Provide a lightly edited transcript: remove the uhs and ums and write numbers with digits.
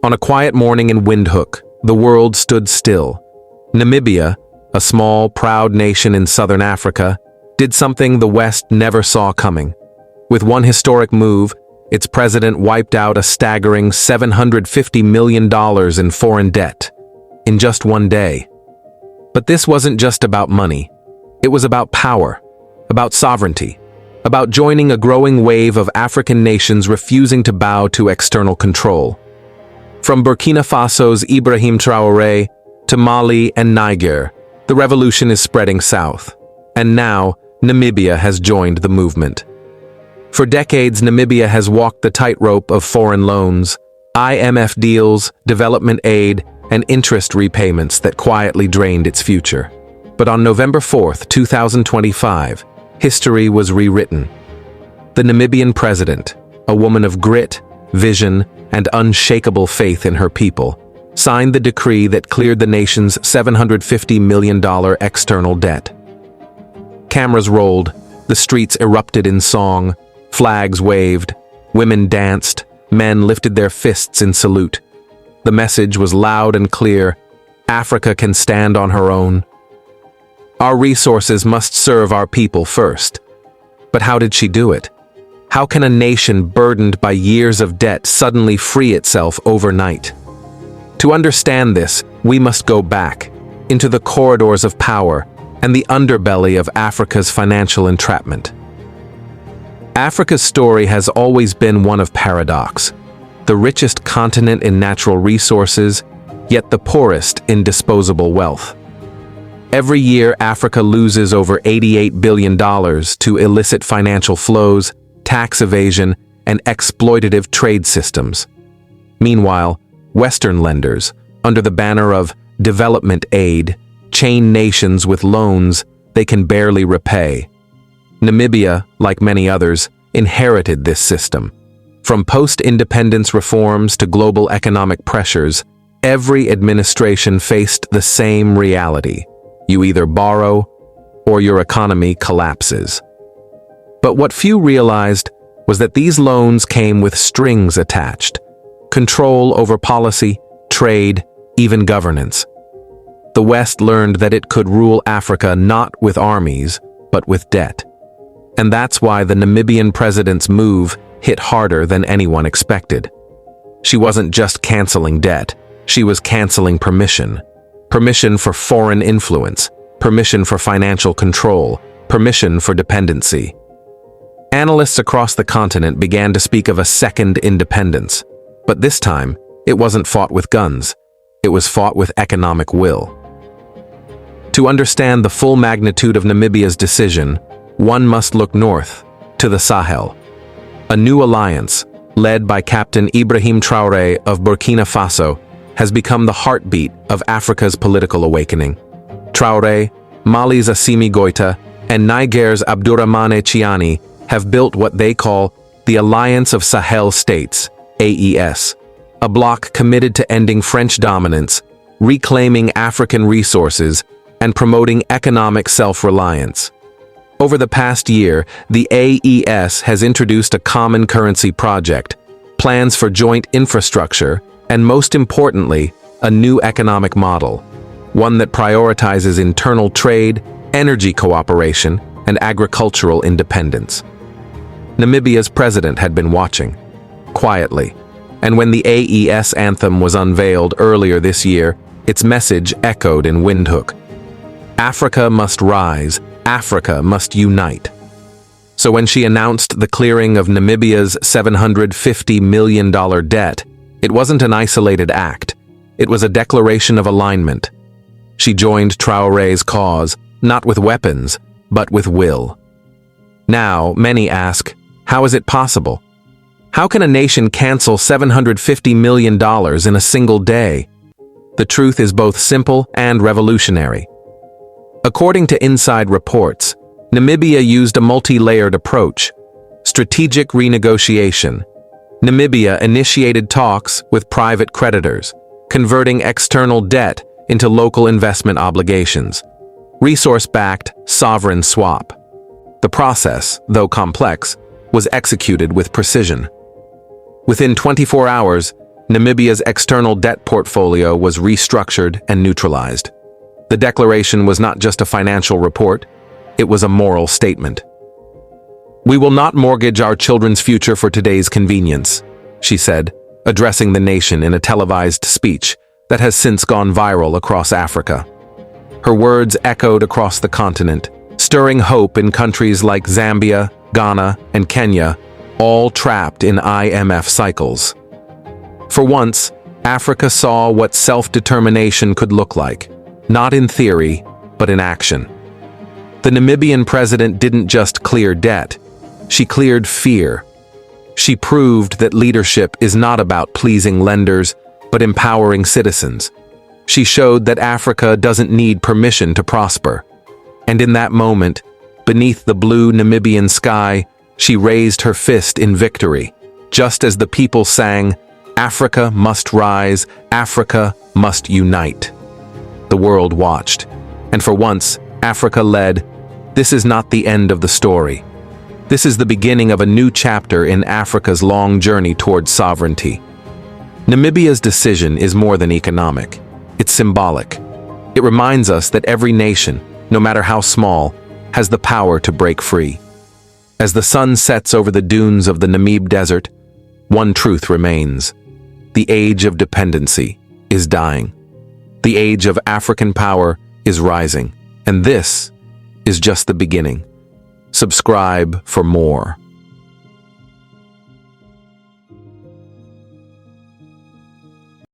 On a quiet morning in Windhoek, the world stood still. Namibia, a small, proud nation in southern Africa, did something the West never saw coming. With one historic move, its president wiped out a staggering $750 million in foreign debt in just one day. But this wasn't just about money. It was about power, about sovereignty, about joining a growing wave of African nations refusing to bow to external control. From Burkina Faso's Ibrahim Traoré to Mali and Niger, the revolution is spreading south. And now, Namibia has joined the movement. For decades, Namibia has walked the tightrope of foreign loans, IMF deals, development aid, and interest repayments that quietly drained its future. But on November 4, 2025, history was rewritten. The Namibian president, a woman of grit, vision, and unshakable faith in her people, signed the decree that cleared the nation's $750 million external debt. Cameras rolled, the streets erupted in song, flags waved, women danced, men lifted their fists in salute. The message was loud and clear: Africa can stand on her own. Our resources must serve our people first. But how did she do it? How can a nation burdened by years of debt suddenly free itself overnight? To understand this, we must go back into the corridors of power and the underbelly of Africa's financial entrapment. Africa's story has always been one of paradox. The richest continent in natural resources, yet the poorest in disposable wealth. Every year, Africa loses over $88 billion to illicit financial flows, tax evasion, and exploitative trade systems. Meanwhile, Western lenders, under the banner of development aid, chain nations with loans they can barely repay. Namibia, like many others, inherited this system. From post-independence reforms to global economic pressures, every administration faced the same reality. You either borrow or your economy collapses. But what few realized was that these loans came with strings attached: control over policy, trade, even governance. The West learned that it could rule Africa not with armies, but with debt. And that's why the Namibian president's move hit harder than anyone expected. She wasn't just canceling debt, she was canceling permission. Permission for foreign influence, permission for financial control, permission for dependency. Analysts across the continent began to speak of a second independence. But this time, it wasn't fought with guns. It was fought with economic will. To understand the full magnitude of Namibia's decision, one must look north, to the Sahel. A new alliance, led by Captain Ibrahim Traoré of Burkina Faso, has become the heartbeat of Africa's political awakening. Traoré, Mali's Assimi Goïta, and Niger's Abdourahmane Tchiani have built what they call the Alliance of Sahel States, AES, a bloc committed to ending French dominance, reclaiming African resources, and promoting economic self-reliance. Over the past year, the AES has introduced a common currency project, plans for joint infrastructure, and most importantly, a new economic model, one that prioritizes internal trade, energy cooperation, and agricultural independence. Namibia's president had been watching, quietly, and when the AES anthem was unveiled earlier this year, its message echoed in Windhoek. Africa must rise, Africa must unite. So when she announced the clearing of Namibia's $750 million debt, it wasn't an isolated act. It was a declaration of alignment. She joined Traoré's cause, not with weapons, but with will. Now, many ask, how is it possible? How can a nation cancel $750 million in a single day? The truth is both simple and revolutionary. According to inside reports, Namibia used a multi-layered approach: strategic renegotiation. Namibia initiated talks with private creditors, converting external debt into local investment obligations. Resource-backed sovereign swap. The process, though complex, was executed with precision. Within 24 hours, Namibia's external debt portfolio was restructured and neutralized. The declaration was not just a financial report, it was a moral statement. "We will not mortgage our children's future for today's convenience," she said, addressing the nation in a televised speech that has since gone viral across Africa. Her words echoed across the continent, stirring hope in countries like Zambia, Ghana, and Kenya, all trapped in IMF cycles. For once, Africa saw what self-determination could look like, not in theory, but in action. The Namibian president didn't just clear debt, she cleared fear. She proved that leadership is not about pleasing lenders, but empowering citizens. She showed that Africa doesn't need permission to prosper. And in that moment, beneath the blue Namibian sky, she raised her fist in victory, just as the people sang, "Africa must rise, Africa must unite." The world watched, and for once, Africa led. This is not the end of the story. This is the beginning of a new chapter in Africa's long journey towards sovereignty. Namibia's decision is more than economic. It's symbolic. It reminds us that every nation, no matter how small, has the power to break free. As the sun sets over the dunes of the Namib Desert, one truth remains. The age of dependency is dying. The age of African power is rising. And this is just the beginning. Subscribe for more.